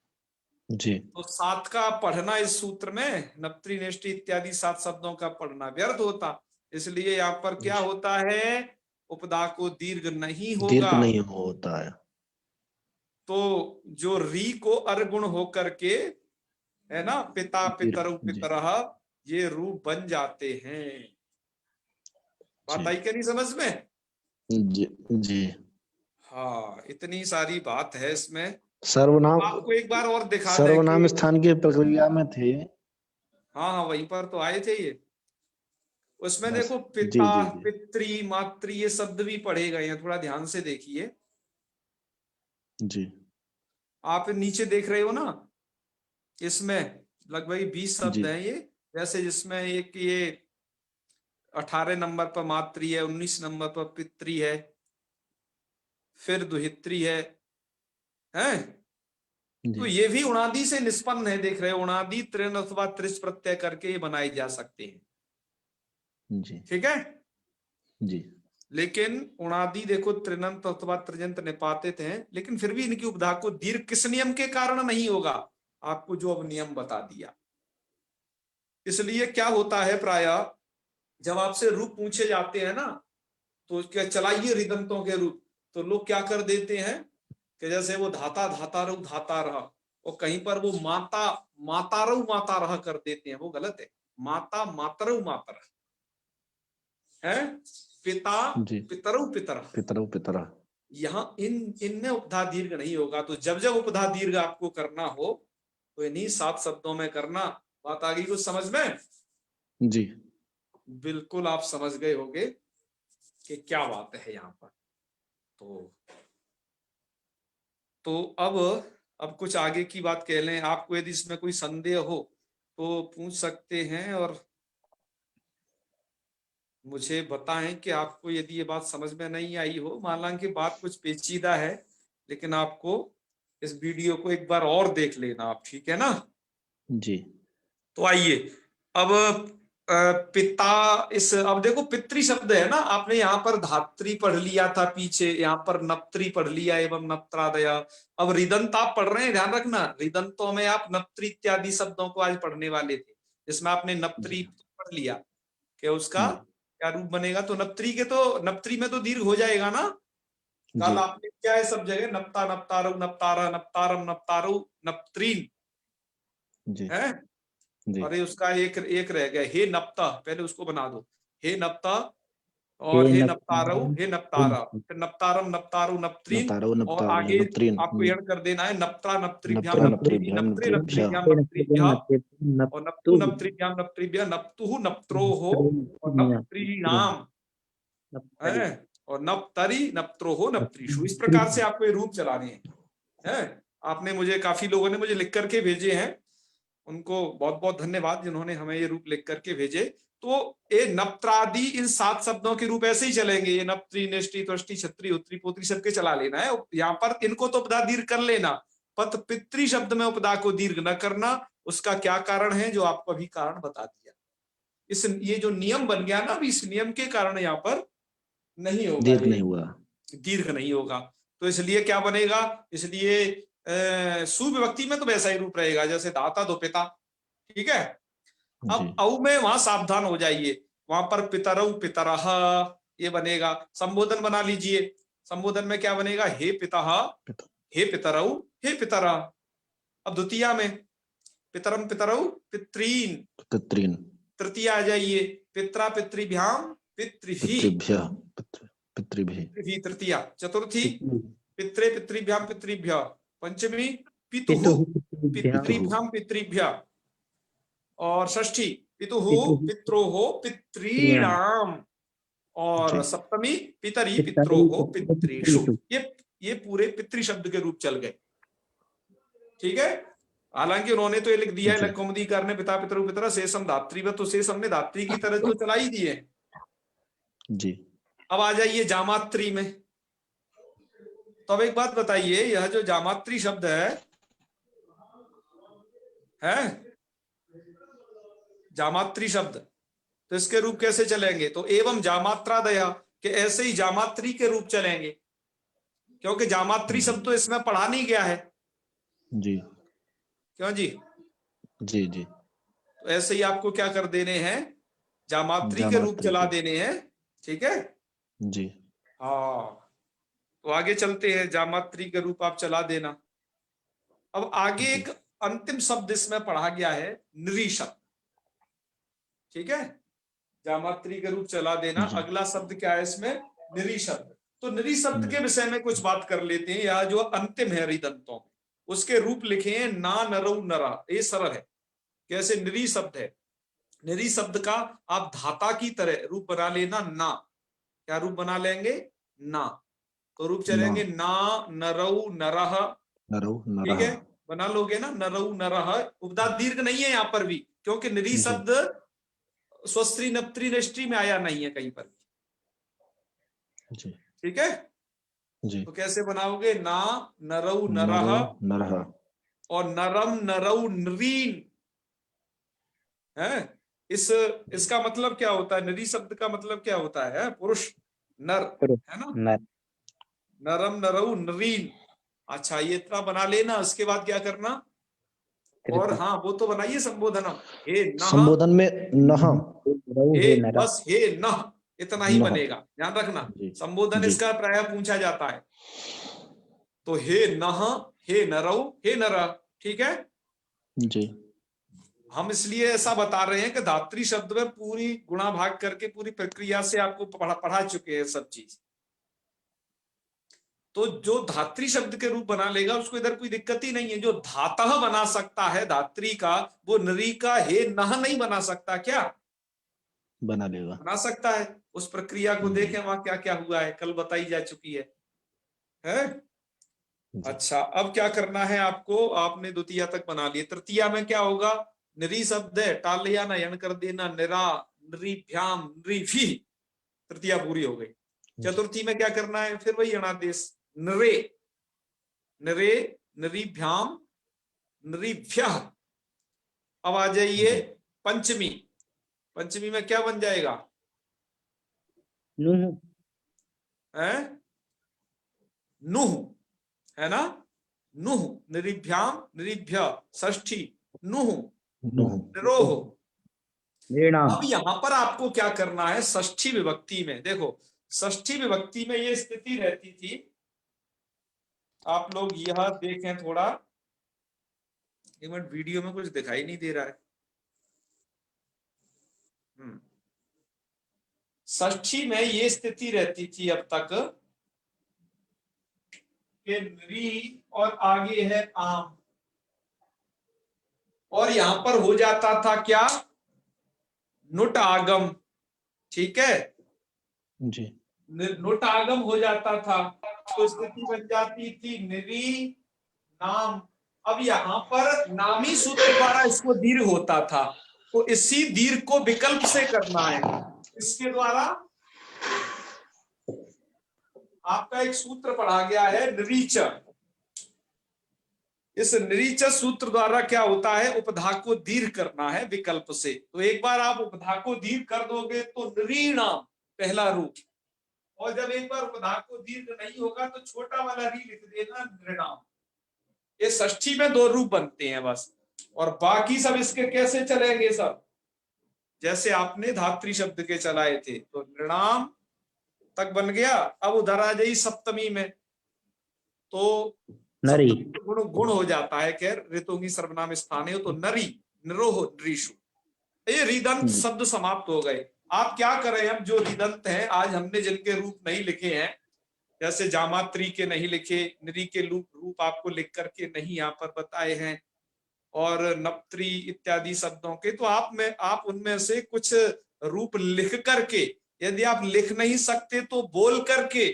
जी तो 7 का पढ़ना इस सूत्र में नप्त्री नेष्टि इत्यादि 7 शब्दों का पढ़ना व्यर्थ होता। इसलिए यहाँ पर क्या होता है? उपधा को दीर्घ नहीं दीर्घ होगा। नहीं होता है तो जो री को अर्गुण होकर के, है ना, पिता दीर्घ पितरु जी पितरह ये रूप बन जाते हैं। बात जी आई क्या नहीं समझ में? जी जी हाँ, इतनी सारी बात है इसमें। सर्वनाम आपको एक बार और दिखा दें कि सर्वनाम स्थान की प्रक्रिया में थे हाँ हाँ वहीं पर तो आए थे ये। उसमें बस देखो जी पिता जी जी पितृ मातृ ये शब्द भी पढ़े गए हैं, थोड़ा ध्यान से देखिए। जी आप नीचे देख रहे हो ना, इसमें लगभग 20 शब्द जी हैं ये। जैसे जिसमें एक ये 18 नंबर पर मातृ है, 19 नंबर पर पितृ है, फिर दुहित्री है, हैं? तो जी ये भी उणादि से निष्पन्न है, देख रहे हो, उणादि तृण अथवा त्रिश प्रत्यय करके ये बनाए जा सकते हैं। जी ठीक है, जी लेकिन उणादि देखो त्रिनंत अथवा त्रिजंत निपातित हैं, लेकिन फिर भी इनकी उपधा को दीर्घ किस नियम के कारण नहीं होगा, आपको जो अब नियम बता दिया। इसलिए क्या होता है, प्रायः जब आपसे रूप पूछे जाते हैं ना, तो क्या चलाइए रिदंतों के रूप, तो लोग क्या कर देते हैं कि जैसे वो धाता धाता रऊ धाता रहा, और कहीं पर वो माता मातारऊ माता रहा कर देते हैं, वो गलत है। माता मातरऊ मातर है, पिता जी पितरऊ पितर, पितरौ पितरा। यहाँ इनमें उपधा दीर्घ नहीं होगा। तो जब जब उपधा दीर्घ आपको करना हो तो इन्हीं 7 शब्दों में करना। बात आ गई कुछ समझ में? जी बिल्कुल आप समझ गए होंगे कि क्या बात है यहाँ पर। तो अब कुछ आगे की बात कह लें। आपको यदि इसमें कोई संदेह हो तो पूछ सकते हैं और मुझे बताएं कि आपको यदि ये बात समझ में नहीं आई हो। हालांकि बात कुछ पेचीदा है, लेकिन आपको इस वीडियो को एक बार और देख लेना आप, ठीक है ना? जी तो आइए अब पिता, इस अब देखो पितृ शब्द है ना, आपने यहाँ पर धात्री पढ़ लिया था पीछे, यहाँ पर नप्त्री पढ़ लिया एवं नप्त्रादया। अब रिदंत आप पढ़ रहे हैं, ध्यान रखना, रिदंतों में आप नप्त्री इत्यादि शब्दों को आज पढ़ने वाले थे, जिसमें आपने नप्त्री पढ़ लिया कि उसका क्या रूप बनेगा। तो नप्त्री के तो नप्त्री में तो दीर्घ हो जाएगा ना। कल आपने क्या है सब जगह नप्ता नप्तारु नप्तारा नप्तारम नप्तारु नप्त्रीन जी है। जी अरे उसका एक एक रह गया, हे नप्ता, पहले उसको बना दो, हे नप्ता और हे नप्तारु हे नप्तारा, फिर नप्तारम नप्तारु नप्त्रीन, नप्तारौ और नप्तारौ आगे नप्त्रीन आपको ऐड कर देना है नप्त्रा नप्त्रिभ्याम नप्त्रा नप्त्रीभि नप्त्रिभ्याम नप्त्रे नप्त्रिभ्यः नप्त्रिभ्याम नप्त्रिभ्यः और नप्तु नप्त्रिभ्याम नप्त्रिभ्यः नप्तुः नप्त्रोः और नप्त्रीणाम है, और नप्तरी नप्त्रोः नप्त्रीषु। इस प्रकार से आपको ये रूप चलाने हैं। आपने मुझे, काफी लोगों ने मुझे लिख करके भेजे हैं, उनको बहुत बहुत धन्यवाद जिन्होंने हमें ये रूप लिख करके भेजे। तो ये नप्त्रादि इन 7 शब्दों के रूप ऐसे ही चलेंगे। ये नप्त्री नेष्टि त्वष्टि छत्री उत्तरी पोत्री सबके चला लेना है। यहाँ पर इनको तो उपदा दीर्घ कर लेना, पत पितृ शब्द में उपदा को दीर्घ न करना। उसका क्या कारण है, जो आपको अभी कारण बता दिया। ये जो नियम बन गया ना, अभी इस नियम के कारण यहाँ पर नहीं होगा, दीर्घ नहीं हुआ, दीर्घ नहीं होगा। तो इसलिए क्या बनेगा, इसलिए सुविभक्ति में तो वैसा ही रूप रहेगा जैसे दाता दो पिता, ठीक है। अब औ में वहां सावधान हो जाइए, वहां पर पितरऊ पितरह ये बनेगा। संबोधन बना लीजिए, संबोधन में क्या बनेगा, हे पितः हे पितरऊ हे पितरह। अब द्वितीया में पितरम पितरऊ पितरीन, पितृन, तृतीया आ जाइए पित्रा पितृभ्याम पितृभि पितृभ्यः पितृभिः, तृतीया। चतुर्थी पित्रे पितृभ्याम पितृभ्य, पंचमी पितुः पितृभ्याम पितृभ्य, और षष्ठी पितुः पित्रोः पितॄणाम, और सप्तमी पितरी पित्रोः पितृषु। ये पूरे पितृ शब्द के रूप चल गए, ठीक है। हालांकि उन्होंने तो ये लिख दिया है लक्ष्मणीकार ने, पिता पितरु पितरा शेषम धात्रीव, तो शेष हमने धात्री की तरह तो चला ही दिए जी। अब आ जाइए जामात्री में। तो अब एक बात बताइए, यह जो जामात्री शब्द है जामात्री शब्द, तो इसके रूप कैसे चलेंगे, तो एवं जामात्रादया के ऐसे ही जामात्री के रूप चलेंगे, क्योंकि जामात्री शब्द तो इसमें पढ़ा नहीं गया है जी। क्यों जी? जी जी। तो ऐसे ही आपको क्या कर देने हैं, जामात्री के रूप चला देने हैं, ठीक है जी। हाँ। तो आगे चलते हैं, जामात्री के रूप आप चला देना। अब आगे एक अंतिम शब्द इसमें पढ़ा गया है, नृ शब्द, ठीक है। जामात्री के रूप चला देना। अगला शब्द क्या है इसमें, नृ शब्द। तो नृ शब्द के विषय में कुछ बात कर लेते हैं। यह जो अंतिम है रिदंतों में, उसके रूप लिखे हैं ना नरऊ नरा, ये सरल है। कैसे, नृ शब्द है, नृ शब्द का आप धाता की तरह रूप बना लेना, ना। क्या रूप बना लेंगे, ना। तो रूप चलेंगे ना नरऊ नरह, ठीक है, बना लोगे ना, नरऊ नरह। उपदा दीर्घ नहीं है यहाँ पर भी, क्योंकि नृ शब्द स्वस्त्री नप्त्री नष्टि में आया नहीं है कहीं पर। जी ठीक है, जी। तो कैसे बनाओगे? ना नरऊ नरह नरह और नरम नरऊ नरीन है। इसका मतलब क्या होता है? नरी शब्द का मतलब क्या होता है? पुरुष, नर, है ना? नर। नरम नरऊ नरीन। अच्छा, ये इतना बना लेना। उसके बाद क्या करना? और हाँ, वो तो बनाइए संबोधनम। हे नह, संबोधन में नह, हे, बस हे नह, इतना ही नह। बनेगा, ध्यान रखना। जी संबोधन जी इसका प्रायः पूछा जाता है। तो हे नह, हे नरऊ, हे नर। ठीक है, जी हम इसलिए ऐसा बता रहे हैं कि धात्री शब्द में पूरी गुणा भाग करके पूरी प्रक्रिया से आपको पढ़ा चुके हैं सब चीज। तो जो धात्री शब्द के रूप बना लेगा उसको इधर कोई दिक्कत ही नहीं है। जो धातः बना सकता है धात्री का, वो नरी का हे नह नहीं बना सकता क्या? बना लेगा, बना सकता है। उस प्रक्रिया को देखें वहां क्या क्या हुआ है, कल बताई जा चुकी है? अच्छा, अब क्या करना है आपको? आपने द्वितीया तक बना लिए, तृतीया में क्या होगा? नरी शब्द है, टाल या नयन कर देना, निरा, नृभ्याम, नृभि, तृतीया पूरी हो गई। चतुर्थी में क्या करना है? फिर वही अणादेश, नरे, नरे, नृभ्याम, नृभ्य। अब आ जाइए पंचमी। पंचमी में क्या बन जाएगा? नूह। है नुह, है ना? नुह, नृभ्याम, नृभ्य, षष्ठी, नुह, निरोह। अब यहां पर आपको क्या करना है? षष्ठी विभक्ति में देखो, षष्ठी विभक्ति में ये स्थिति रहती थी। आप लोग यह देखें थोड़ा, एक मिनट, वीडियो में कुछ दिखाई नहीं दे रहा है। षष्ठी में ये स्थिति रहती थी अब तक कि नरी और आगे है आम, और यहां पर हो जाता था क्या? नुट आगम। ठीक है, जी नुट आगम हो जाता था, तो स्थिति बन जाती थी नरी नाम। अब यहां पर नामी सूत्र द्वारा इसको दीर्घ होता था, तो इसी दीर्घ को विकल्प से करना है। इसके द्वारा आपका एक सूत्र पढ़ा गया है नरीच। इस नरीच सूत्र द्वारा क्या होता है? उपधा को दीर्घ करना है विकल्प से। तो एक बार आप उपधा को दीर्घ कर दोगे तो नरीणाम पहला रूप, और जब एक बार उपधा को दीर्घ नहीं होगा तो छोटा वाला री लिख देना, नृणाम। ये षष्ठी में दो रूप बनते हैं बस, और बाकी सब इसके कैसे चलेंगे? सब जैसे आपने धात्री शब्द के चलाए थे, तो नृणाम तक बन गया। अब उधर आ जाइए सप्तमी में, तो नरी। गुण गुण हो जाता है। खैर, ऋतुंगी सर्वनाम स्थान है, तो नरी, नरोह, नृषु। ये रिदंत शब्द समाप्त हो गए। आप क्या करें? अब जो रिदंत हैं, आज हमने जिनके रूप नहीं लिखे हैं, जैसे जामात्री के नहीं लिखे, नरी के रूप आपको लिख करके नहीं यहाँ पर बताए हैं, और नप्त्री इत्यादि शब्दों के, तो आप उनमें से कुछ रूप लिख करके, यदि आप लिख नहीं सकते तो बोल करके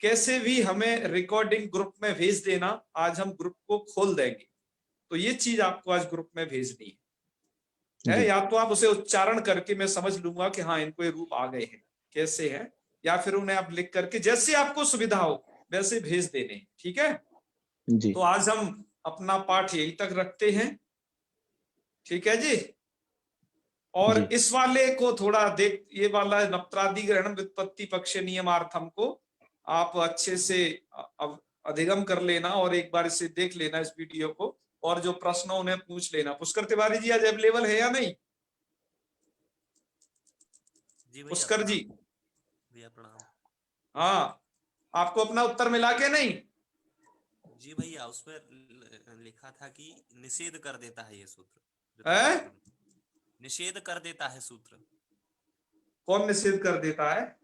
कैसे भी हमें रिकॉर्डिंग ग्रुप में भेज देना। आज हम ग्रुप को खोल देंगे, तो ये चीज आपको आज ग्रुप में भेजनी है। या तो आप उसे उच्चारण करके मैं समझ लूंगा कि हाँ इनको ये रूप आ गए हैं, कैसे हैं, या फिर उन्हें आप लिख करके जैसे आपको सुविधा हो वैसे भेज देने। ठीक है जी। तो आज हम अपना पाठ यही तक रखते हैं। ठीक है जी। और जी। इस वाले को थोड़ा देख, ये वाला नप्त्रादि ग्रहण व्युत्पत्ति पक्ष नियमार्थम को आप अच्छे से अधिगम कर लेना, और एक बार इसे देख लेना इस वीडियो को, और जो प्रश्न उन्हें पूछ लेना। पुष्कर तिवारी जी आज अवेलेबल है या नहीं? जी पुष्कर जी, भैया प्रणाम। हाँ, आपको अपना उत्तर मिला के नहीं? जी भैया, उस पर लिखा था कि निषेध कर देता है ये सूत्र। है? निषेध कर देता है सूत्र। कौन निषेध कर देता है?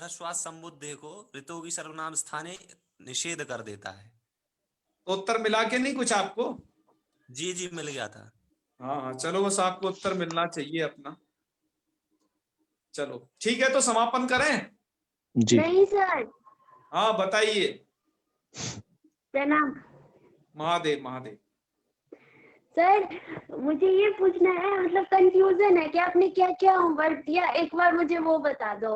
श्वास संबुद्धे को ऋतु की सर्वनाम स्थाने निषेध कर देता है। तो उत्तर मिला के नहीं कुछ आपको? जी जी मिल गया था। हाँ, चलो, बस आपको उत्तर मिलना चाहिए अपना। चलो ठीक है, तो समापन करें जी। नहीं सर। हाँ बताइए। प्रणाम। महादेव महादेव। सर मुझे ये पूछना है, मतलब कंफ्यूजन है कि आपने क्या क्या होमवर्क दिया, एक बार मुझे वो बता दो।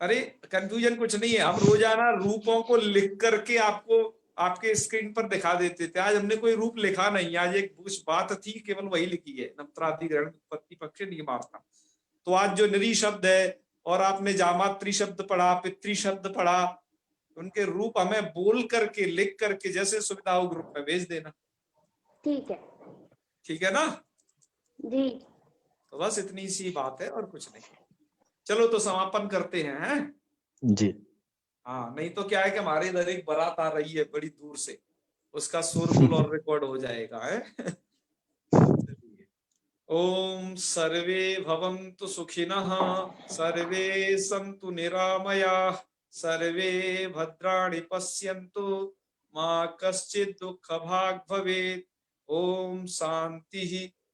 अरे कंफ्यूजन कुछ नहीं है, हम रोजाना रूपों को लिख करके आपको आपके स्क्रीन पर दिखा देते थे। आज हमने कोई रूप लिखा नहीं, आज एक कुछ बात थी, केवल वही लिखी है, नम्त्राधिकरण उत्पत्ति पक्ष नियमार्थम। तो आज जो निरी शब्द है और आपने जामात्री शब्द पढ़ा, पितृ शब्द पढ़ा, उनके रूप हमें बोल करके लिख करके जैसे सुविधा हो ग्रुप में भेज देना। ठीक है। ठीक है ना जी। तो बस इतनी सी बात है और कुछ नहीं। चलो तो समापन करते हैं। जी। हाँ, नहीं तो क्या है कि हमारे इधर एक बारात आ रही है बड़ी दूर से, उसका शोरगुल और रिकॉर्ड हो जाएगा है। ओम सर्वे भवन्तु सुखिनः, सर्वे सन्तु निरामयाः, सर्वे भद्राणि पश्यन्तु, मा कश्चित् दुःखभाग् भवेत्। ओम शांतिः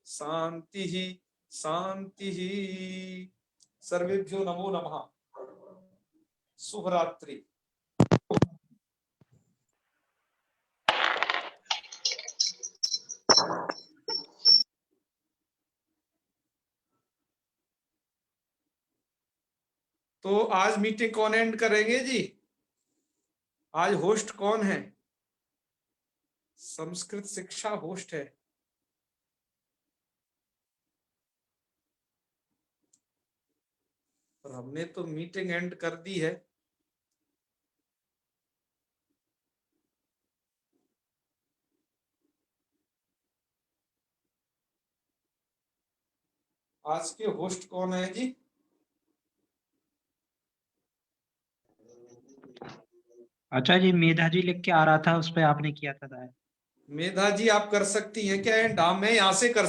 शांतिः शांतिः। सर्वेभ्यो नमो नमः। शुभ रात्रि। तो आज मीटिंग कौन एंड करेंगे जी? आज होस्ट कौन है? संस्कृत शिक्षा होस्ट है। और हमने तो मीटिंग एंड कर दी है। आज के होस्ट कौन है जी? अच्छा जी, मेधा जी लिख के आ रहा था, उस पे आपने किया था। मेधा जी आप कर सकती हैं क्या एंड? हाँ, मैं यहाँ से कर